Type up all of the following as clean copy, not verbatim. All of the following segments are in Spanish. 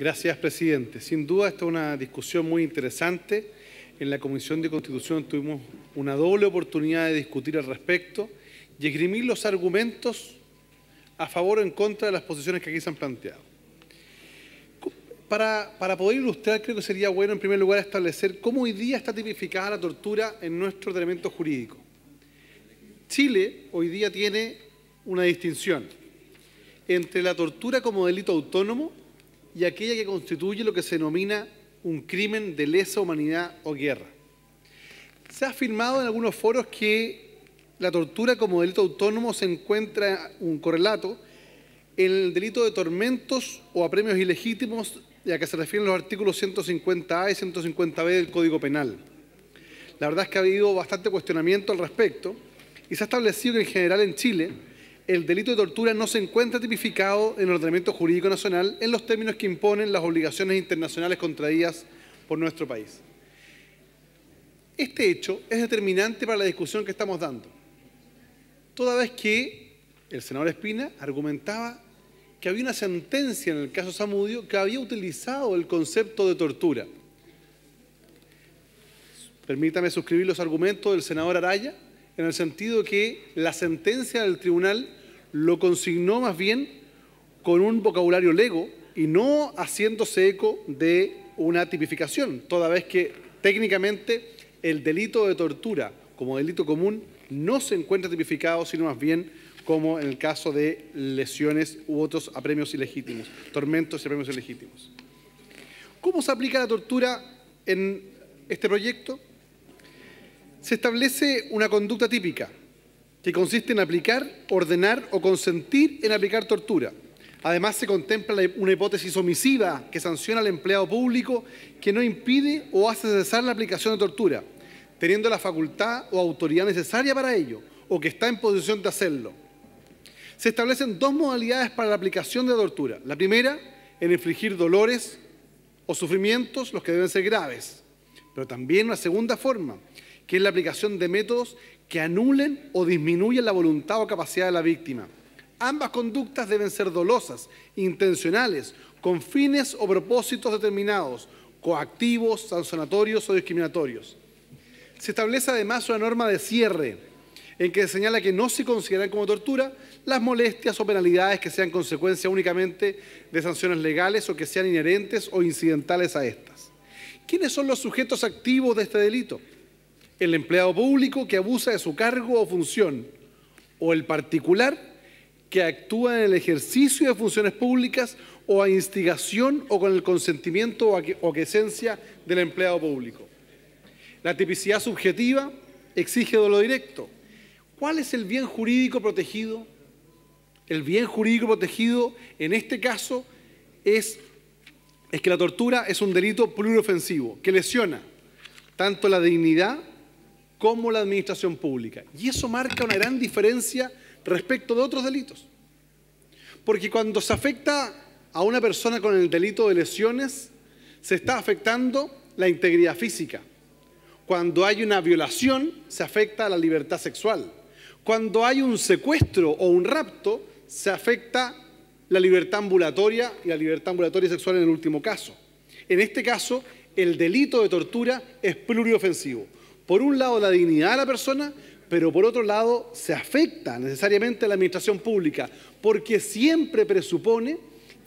Gracias, presidente. Sin duda, esta es una discusión muy interesante. En la Comisión de Constitución tuvimos una doble oportunidad de discutir al respecto y esgrimir los argumentos a favor o en contra de las posiciones que aquí se han planteado. Para poder ilustrar, creo que sería bueno, en primer lugar, establecer cómo hoy día está tipificada la tortura en nuestro ordenamiento jurídico. Chile hoy día tiene una distinción entre la tortura como delito autónomo y aquella que constituye lo que se denomina un crimen de lesa humanidad o guerra. Se ha afirmado en algunos foros que la tortura como delito autónomo se encuentra un correlato en el delito de tormentos o apremios ilegítimos, a que se refieren los artículos 150A y 150B del Código Penal. La verdad es que ha habido bastante cuestionamiento al respecto y se ha establecido que en general en Chile el delito de tortura no se encuentra tipificado en el ordenamiento jurídico nacional en los términos que imponen las obligaciones internacionales contraídas por nuestro país. Este hecho es determinante para la discusión que estamos dando, toda vez que el senador Espina argumentaba que había una sentencia en el caso Zamudio que había utilizado el concepto de tortura. Permítame suscribir los argumentos del senador Araya, en el sentido que la sentencia del tribunal lo consignó más bien con un vocabulario lego y no haciéndose eco de una tipificación, toda vez que técnicamente el delito de tortura como delito común no se encuentra tipificado, sino más bien como en el caso de lesiones u otros apremios ilegítimos, tormentos y apremios ilegítimos. ¿Cómo se aplica la tortura en este proyecto? Se establece una conducta típica que consiste en aplicar, ordenar o consentir en aplicar tortura. Además, se contempla una hipótesis omisiva que sanciona al empleado público que no impide o hace cesar la aplicación de tortura, teniendo la facultad o autoridad necesaria para ello, o que está en posición de hacerlo. Se establecen dos modalidades para la aplicación de la tortura. La primera, en infligir dolores o sufrimientos, los que deben ser graves. Pero también una segunda forma, que es la aplicación de métodos que anulen o disminuyen la voluntad o capacidad de la víctima. Ambas conductas deben ser dolosas, intencionales, con fines o propósitos determinados, coactivos, sancionatorios o discriminatorios. Se establece además una norma de cierre, en que se señala que no se consideran como tortura las molestias o penalidades que sean consecuencia únicamente de sanciones legales o que sean inherentes o incidentales a estas. ¿Quiénes son los sujetos activos de este delito? El empleado público que abusa de su cargo o función, o el particular que actúa en el ejercicio de funciones públicas o a instigación o con el consentimiento o aquiescencia del empleado público. La tipicidad subjetiva exige dolo directo. ¿Cuál es el bien jurídico protegido? El bien jurídico protegido en este caso es que la tortura es un delito pluriofensivo que lesiona tanto la dignidad como la administración pública. Y eso marca una gran diferencia respecto de otros delitos. Porque cuando se afecta a una persona con el delito de lesiones, se está afectando la integridad física. Cuando hay una violación, se afecta a la libertad sexual. Cuando hay un secuestro o un rapto, se afecta la libertad ambulatoria y la libertad ambulatoria sexual en el último caso. En este caso, el delito de tortura es pluriofensivo. Por un lado, la dignidad de la persona, pero por otro lado, se afecta necesariamente a la administración pública, porque siempre presupone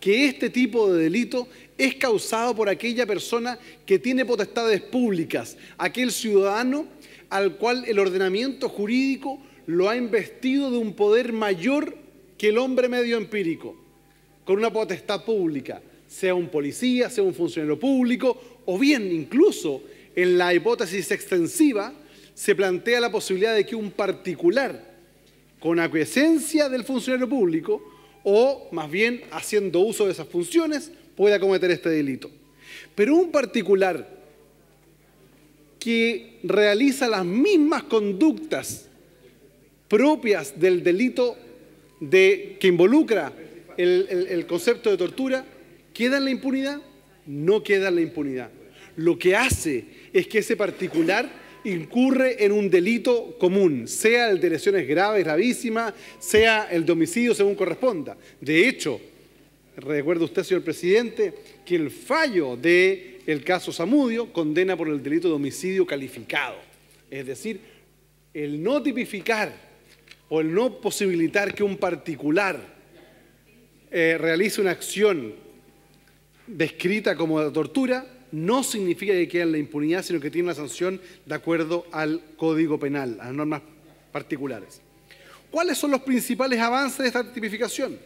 que este tipo de delito es causado por aquella persona que tiene potestades públicas, aquel ciudadano al cual el ordenamiento jurídico lo ha investido de un poder mayor que el hombre medio empírico, con una potestad pública, sea un policía, sea un funcionario público, o bien incluso en la hipótesis extensiva se plantea la posibilidad de que un particular, con aquiescencia del funcionario público, o más bien haciendo uso de esas funciones, pueda cometer este delito. Pero un particular que realiza las mismas conductas propias del delito que involucra el concepto de tortura, ¿queda en la impunidad? No queda en la impunidad. Lo que hace es que ese particular incurre en un delito común, sea el de lesiones graves, gravísimas, sea el de homicidio según corresponda. De hecho, recuerde usted, señor presidente, que el fallo del caso Zamudio condena por el delito de homicidio calificado. Es decir, el no tipificar o el no posibilitar que un particular realice una acción descrita como tortura no significa que quede en la impunidad, sino que tiene una sanción de acuerdo al Código Penal, a las normas particulares. ¿Cuáles son los principales avances de esta tipificación?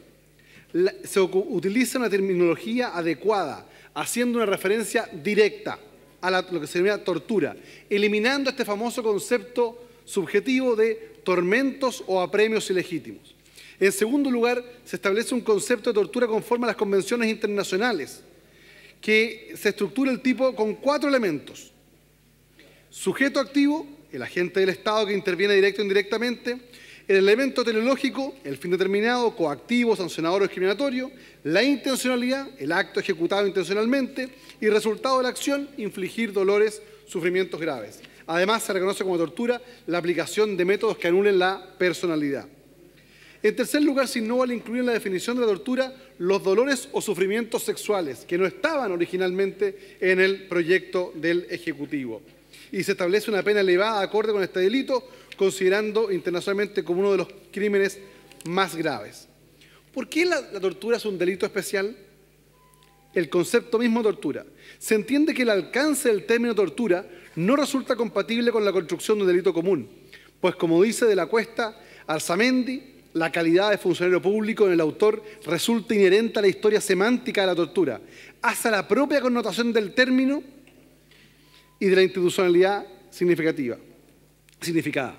Se utiliza una terminología adecuada, haciendo una referencia directa a lo que se denomina tortura, eliminando este famoso concepto subjetivo de tormentos o apremios ilegítimos. En segundo lugar, se establece un concepto de tortura conforme a las convenciones internacionales, que se estructura el tipo con 4 elementos. Sujeto activo, el agente del Estado que interviene directo o indirectamente; el elemento teleológico, el fin determinado, coactivo, sancionador o discriminatorio; la intencionalidad, el acto ejecutado intencionalmente; y resultado de la acción, infligir dolores, sufrimientos graves. Además, se reconoce como tortura la aplicación de métodos que anulen la personalidad. En tercer lugar, se innova al incluir en la definición de la tortura los dolores o sufrimientos sexuales, que no estaban originalmente en el proyecto del Ejecutivo. Y se establece una pena elevada acorde con este delito, considerando internacionalmente como uno de los crímenes más graves. ¿Por qué la tortura es un delito especial? El concepto mismo de tortura. Se entiende que el alcance del término tortura no resulta compatible con la construcción de un delito común, pues como dice de la Cuesta Arzamendi, la calidad de funcionario público en el autor resulta inherente a la historia semántica de la tortura, hasta la propia connotación del término y de la institucionalidad significada.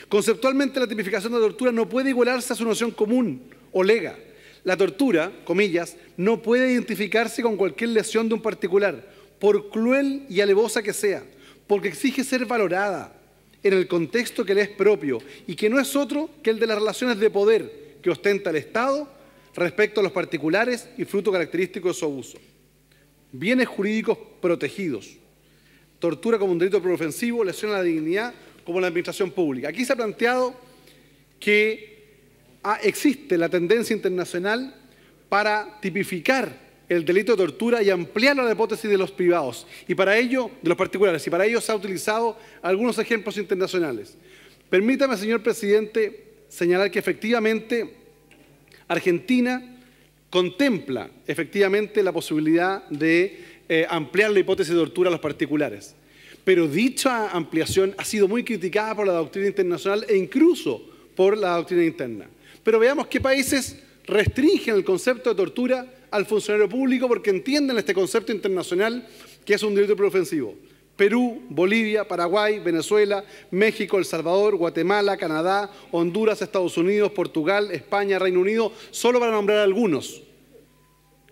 Conceptualmente, la tipificación de la tortura no puede igualarse a su noción común o lega. La tortura, comillas, no puede identificarse con cualquier lesión de un particular, por cruel y alevosa que sea, porque exige ser valorada en el contexto que le es propio y que no es otro que el de las relaciones de poder que ostenta el Estado respecto a los particulares y fruto característico de su abuso. Bienes jurídicos protegidos. Tortura como un delito preofensivo, lesión a la dignidad como la administración pública. Aquí se ha planteado que existe la tendencia internacional para tipificar el delito de tortura y ampliarlo a la hipótesis de los privados, y para ello, de los particulares, y para ello se ha utilizado algunos ejemplos internacionales. Permítame, señor presidente, señalar que efectivamente Argentina contempla efectivamente la posibilidad de ampliar la hipótesis de tortura a los particulares. Pero dicha ampliación ha sido muy criticada por la doctrina internacional e incluso por la doctrina interna. Pero veamos qué países restringen el concepto de tortura al funcionario público porque entienden este concepto internacional que es un delito preofensivo. Perú, Bolivia, Paraguay, Venezuela, México, El Salvador, Guatemala, Canadá, Honduras, Estados Unidos, Portugal, España, Reino Unido, solo para nombrar algunos,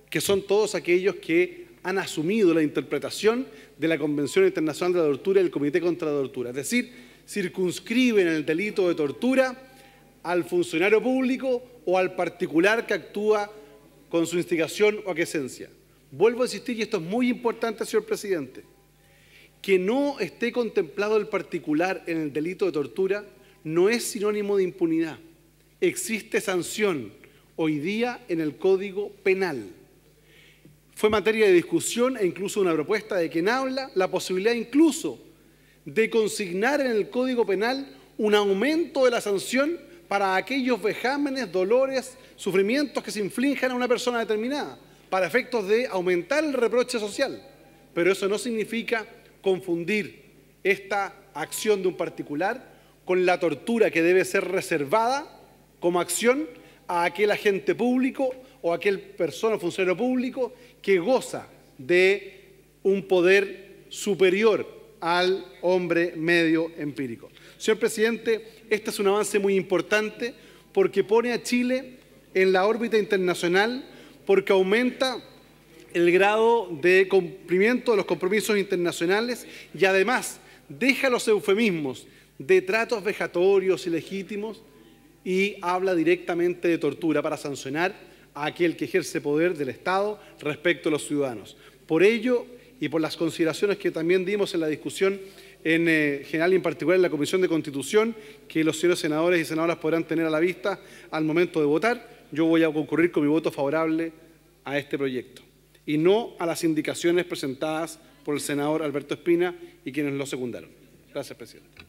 que son todos aquellos que han asumido la interpretación de la Convención Internacional de la Tortura y del Comité contra la Tortura. Es decir, circunscriben el delito de tortura al funcionario público o al particular que actúa con su instigación o aquiescencia. Vuelvo a insistir, y esto es muy importante, señor presidente, que no esté contemplado el particular en el delito de tortura no es sinónimo de impunidad. Existe sanción hoy día en el Código Penal. Fue materia de discusión e incluso una propuesta de quien habla la posibilidad incluso de consignar en el Código Penal un aumento de la sanción para aquellos vejámenes, dolores, sufrimientos que se inflijan a una persona determinada, para efectos de aumentar el reproche social. Pero eso no significa confundir esta acción de un particular con la tortura que debe ser reservada como acción a aquel agente público o aquel persona o funcionario público que goza de un poder superior al hombre medio empírico. Señor presidente, este es un avance muy importante porque pone a Chile en la órbita internacional, porque aumenta el grado de cumplimiento de los compromisos internacionales y además deja los eufemismos de tratos vejatorios ilegítimos y habla directamente de tortura para sancionar a aquel que ejerce poder del Estado respecto a los ciudadanos. Por ello, y por las consideraciones que también dimos en la discusión en general y en particular en la Comisión de Constitución, que los señores senadores y senadoras podrán tener a la vista al momento de votar, yo voy a concurrir con mi voto favorable a este proyecto y no a las indicaciones presentadas por el senador Alberto Espina y quienes lo secundaron. Gracias, presidente.